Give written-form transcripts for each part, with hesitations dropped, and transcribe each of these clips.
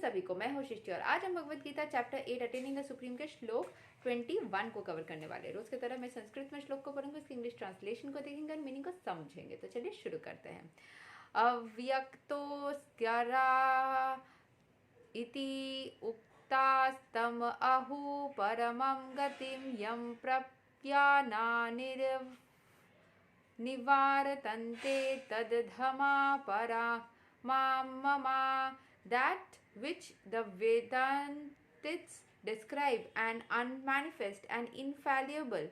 सभी को, मैं हूँ सृष्टि और आज हम Bhagavad Gita chapter 8 attaining the supreme के श्लोक 21 को कवर करने वाले हैं। रोज की तरह मैं संस्कृत में श्लोक को पढ़ूंगी, इसकी इंग्लिश ट्रांसलेशन को देखेंगे और मीनिंग को समझेंगे। तो चलिए शुरू करते हैं। अव्यक्तोऽस्त्यारा इति उक्तास्तम आहु परमं गतिं यं प्रप्याना निवारतन्ते तद्धमा परा mama, that which the Vedantists describe and unmanifest and infallible,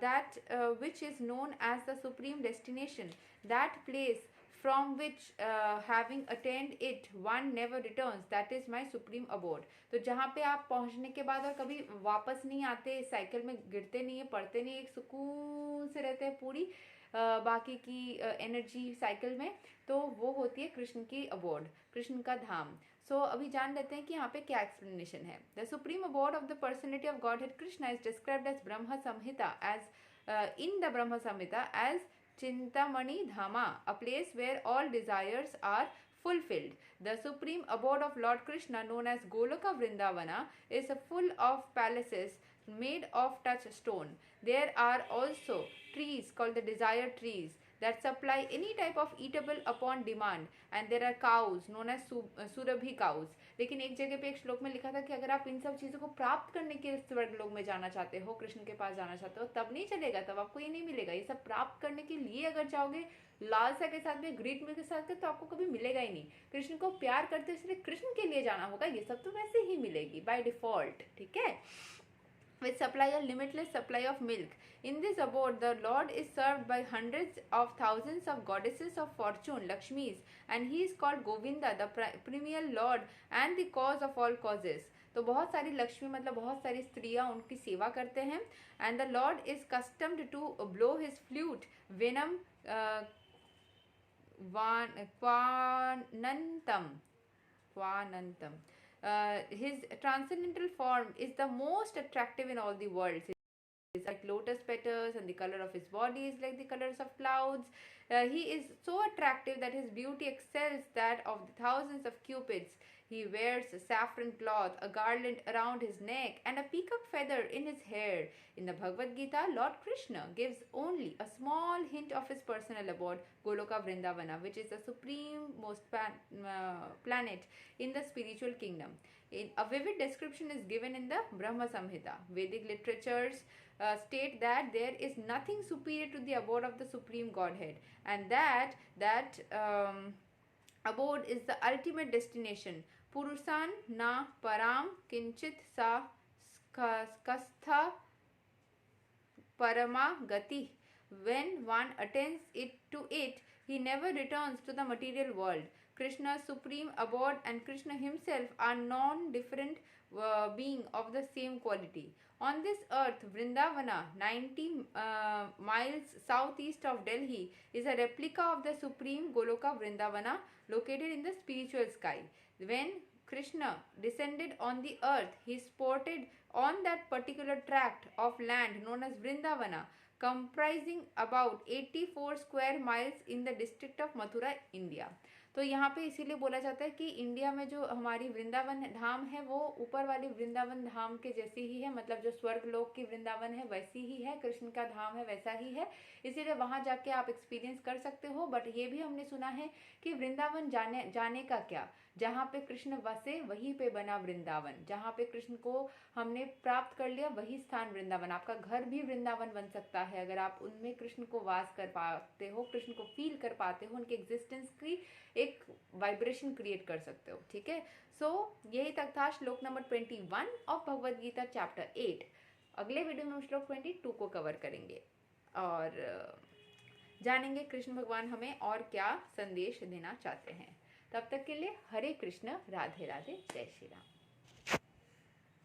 that which is known as the supreme destination, that place from which having attained it one never returns, that is my supreme abode. तो जहाँ पे आप पहुँचने के बाद और कभी वापस नहीं आते, साइकिल में गिरते नहीं है, पड़ते नहीं, एक सुकून से रहते हैं पूरी बाकी की एनर्जी साइकिल में, तो वो होती है कृष्ण की अबोर्ड, कृष्ण का धाम। सो अभी जान लेते हैं कि यहाँ पे क्या एक्सप्लेनेशन है। The supreme abode of the personality of godhead Krishna is described as Brahma Samhita as in the Brahma Samhita as Chintamani धामा, a place where all desires are fulfilled. The supreme abode of Lord Krishna, known as Goloka Vrindavana, is full of palaces made of touchstone. There are also trees called the desire trees that supply any type of eatable upon demand, and there are cows known as surabhi cows. लेकिन एक जगह पे एक श्लोक में लिखा था कि अगर आप इन सब चीज़ों को प्राप्त करने के स्वर्ग लोक में जाना चाहते हो, कृष्ण के पास जाना चाहते हो, तब नहीं चलेगा, तब आपको ये नहीं मिलेगा। ये सब प्राप्त करने के लिए अगर जाओगे लालसा के साथ में, ग्रीड में के साथ में, तो आपको कभी मिलेगा ही नहीं। कृष्ण को प्यार करते हो इसलिए कृष्ण के लिए जाना होगा, ये सब तो वैसे ही मिलेगी बाय डिफॉल्ट, ठीक है। With supply a limitless supply of milk. In this abode, the Lord is served by hundreds of thousands of goddesses of fortune, Lakshmis, and he is called Govinda, the premier Lord and the cause of all causes. तो बहुत सारी लक्ष्मी मतलब बहुत सारी स्त्रियां उनकी सेवा करते हैं। And the Lord is accustomed to blow his flute, Venam Kwanantam. His transcendental form is the most attractive in all the worlds. It's like lotus petals, and the color of his body is like the colors of clouds. He is so attractive that his beauty excels that of the thousands of cupids. He wears a saffron cloth, a garland around his neck, and a peacock feather in his hair. In the Bhagavad Gita, Lord Krishna gives only a small hint of his personal abode, Goloka Vrindavana, which is the supreme most planet in the spiritual kingdom. A vivid description is given in the Brahma Samhita. Vedic literatures state that there is nothing superior to the abode of the Supreme Godhead, and that abode is the ultimate destination. Purusan na param kinchit sa kastha parama gati. When one attains to it, he never returns to the material world. Krishna's supreme abode and Krishna himself are non-different being of the same quality. On this earth, Vrindavana, 90 miles southeast of Delhi, is a replica of the supreme Goloka Vrindavana located in the spiritual sky. When Krishna descended on the earth, he sported on that particular tract of land known as Vrindavana, comprising about 84 square miles in the district of Mathura, India. तो यहाँ पे इसीलिए बोला जाता है कि India में जो हमारी वृंदावन धाम है वो ऊपर वाली वृंदावन धाम के जैसी ही है, मतलब जो स्वर्ग लोक की वृंदावन है वैसी ही है, कृष्ण का धाम है वैसा ही है, इसीलिए वहाँ जाके आप एक्सपीरियंस कर सकते हो। बट ये भी हमने सुना है कि वृंदावन जाने का क्या, जहाँ पे कृष्ण वसे वहीं पे बना वृंदावन, जहाँ पे कृष्ण को हमने प्राप्त कर लिया वही स्थान वृंदावन। आपका घर भी वृंदावन बन सकता है अगर आप उनमें कृष्ण को वास कर पाते हो, कृष्ण को फील कर पाते हो, उनके एग्जिस्टेंस की एक वाइब्रेशन क्रिएट कर सकते हो, ठीक है। सो यही तक था श्लोक नंबर 21 ऑफ भगवद गीता चैप्टर 8। अगले वीडियो में हम श्लोक 22 को कवर करेंगे और जानेंगे कृष्ण भगवान हमें और क्या संदेश देना चाहते हैं। तब तक के लिए हरे कृष्ण, राधे राधे, जय श्री राम।